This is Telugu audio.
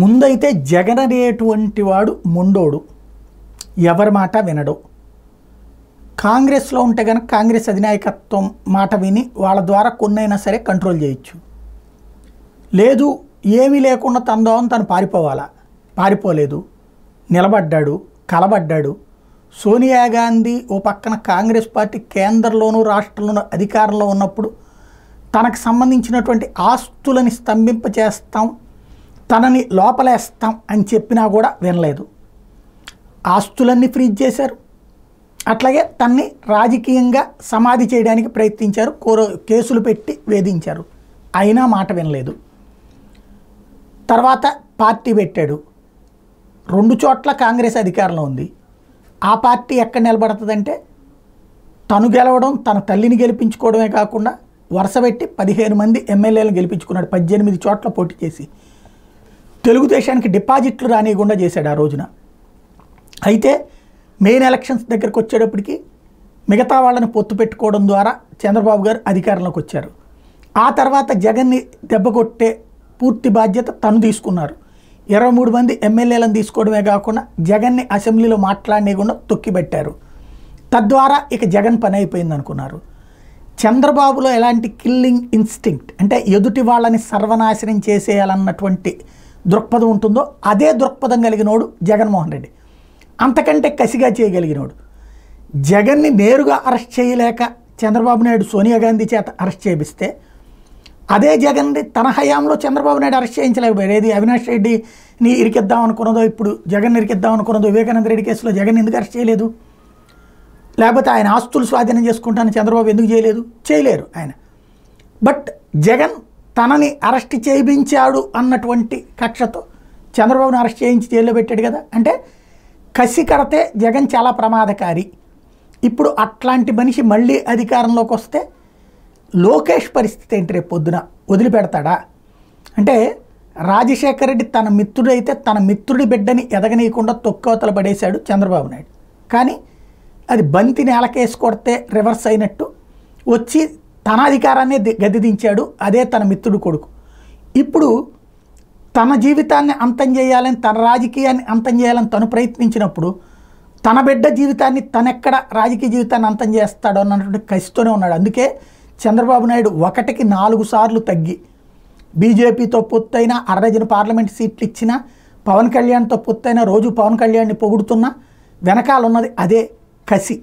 ముందైతే జగన్ అనేటువంటి వాడు మొండోడు, ఎవరి మాట వినడు. కాంగ్రెస్లో ఉంటే కనుక కాంగ్రెస్ అధినాయకత్వం మాట విని వాళ్ళ ద్వారా కొన్నైనా సరే కంట్రోల్ చేయొచ్చు. లేదు ఏమీ లేకుండా తను పారిపోవాలా, పారిపోలేదు, నిలబడ్డాడు, కలబడ్డాడు. సోనియా గాంధీ ఓ పక్కన కాంగ్రెస్ పార్టీ కేంద్రంలోనూ రాష్ట్రంలోనూ అధికారంలో ఉన్నప్పుడు తనకు సంబంధించినటువంటి ఆస్తులని స్తంభింపచేస్తాం, తనని లోపలేస్తాం అని చెప్పినా కూడా వినలేదు. ఆస్తులన్నీ ఫ్రీజ్ చేశారు, అట్లాగే తన్ని రాజకీయంగా సమాధి చేయడానికి ప్రయత్నించారు, కేసులు పెట్టి వేధించారు, అయినా మాట వినలేదు. తర్వాత పార్టీ పెట్టాడు, 2 చోట్ల కాంగ్రెస్ అధికారంలో ఉంది. ఆ పార్టీ ఎక్కడ నిలబడుతుందంటే తను గెలవడం, తన తల్లిని గెలిపించుకోవడమే కాకుండా వరుసపెట్టి 15 మంది ఎమ్మెల్యేలను గెలిపించుకున్నాడు, 18 చోట్ల పోటీ చేసి. తెలుగుదేశానికి డిపాజిట్లు రానియకుండా చేశాడు ఆ రోజున. అయితే మెయిన్ ఎలక్షన్స్ దగ్గరకు వచ్చేటప్పటికి మిగతా వాళ్ళని పొత్తు పెట్టుకోవడం ద్వారా చంద్రబాబు గారు అధికారంలోకి వచ్చారు. ఆ తర్వాత జగన్ని దెబ్బకొట్టే పూర్తి బాధ్యత తను తీసుకున్నారు. 23 మంది ఎమ్మెల్యేలను తీసుకోవడమే కాకుండా జగన్ని అసెంబ్లీలో మాట్లాడనీయకుండా తొక్కిపెట్టారు. తద్వారా ఇక జగన్ పని అయిపోయింది అనుకున్నారు. చంద్రబాబులో ఎలాంటి కిల్లింగ్ ఇన్స్టింక్ట్ అంటే ఎదుటి వాళ్ళని సర్వనాశనం చేసేయాలన్నటువంటి దృక్పథం ఉంటుందో అదే దృక్పథం కలిగినోడు జగన్మోహన్ రెడ్డి. అంతకంటే కసిగా చేయగలిగినోడు. జగన్ని నేరుగా అరెస్ట్ చేయలేక చంద్రబాబు నాయుడు సోనియా గాంధీ చేత అరెస్ట్ చేపిస్తే, అదే జగన్ని తన హయాంలో చంద్రబాబు నాయుడు అరెస్ట్ చేయించలేకపోయాడు. ఏది అవినాష్ రెడ్డిని ఇరికిద్దాం అనుకున్నదో, ఇప్పుడు జగన్ ఇరికిద్దాం అనుకున్నదో, వివేకానంద రెడ్డి కేసులో జగన్ ఎందుకు అరెస్ట్ చేయలేదు? లేకపోతే ఆయన ఆస్తులు స్వాధీనం చేసుకుంటానని చంద్రబాబు ఎందుకు చేయలేదు? చేయలేరు ఆయన. బట్ జగన్ తనని అరెస్ట్ చేయించాడు అన్నటువంటి కక్షతో చంద్రబాబుని అరెస్ట్ చేయించి జైల్లో పెట్టాడు కదా. అంటే కసి కడితే జగన్ చాలా ప్రమాదకారి. ఇప్పుడు అట్లాంటి మనిషి మళ్ళీ అధికారంలోకి వస్తే లోకేష్ పరిస్థితి ఏంటి? రేపు పొద్దున వదిలిపెడతాడా? అంటే రాజశేఖర రెడ్డి తన మిత్రుడైతే తన మిత్రుడి బిడ్డని ఎదగనీయకుండా తొక్కవతల పడేశాడు చంద్రబాబు నాయుడు. కానీ అది బంతి నేలకేసి కొడితే రివర్స్ అయినట్టు వచ్చి తన అధికారాన్ని గద్దెదించాడు, అదే తన మిత్రుడు కొడుకు. ఇప్పుడు తన జీవితాన్ని అంతం చేయాలని, తన రాజకీయాన్ని అంతం చేయాలని తను ప్రయత్నించినప్పుడు తన బిడ్డ జీవితాన్ని తనెక్కడ రాజకీయ జీవితాన్ని అంతం చేస్తాడో అన్నటువంటి కసితోనే ఉన్నాడు. అందుకే చంద్రబాబు నాయుడు 1కి 4 సార్లు తగ్గి బీజేపీతో పొత్తైనా, 60 పార్లమెంట్ సీట్లు ఇచ్చినా, పవన్ కళ్యాణ్తో పొత్తైనా, రోజు పవన్ కళ్యాణ్ని పొగుడుతున్నా వెనకాల ఉన్నది అదే కసి.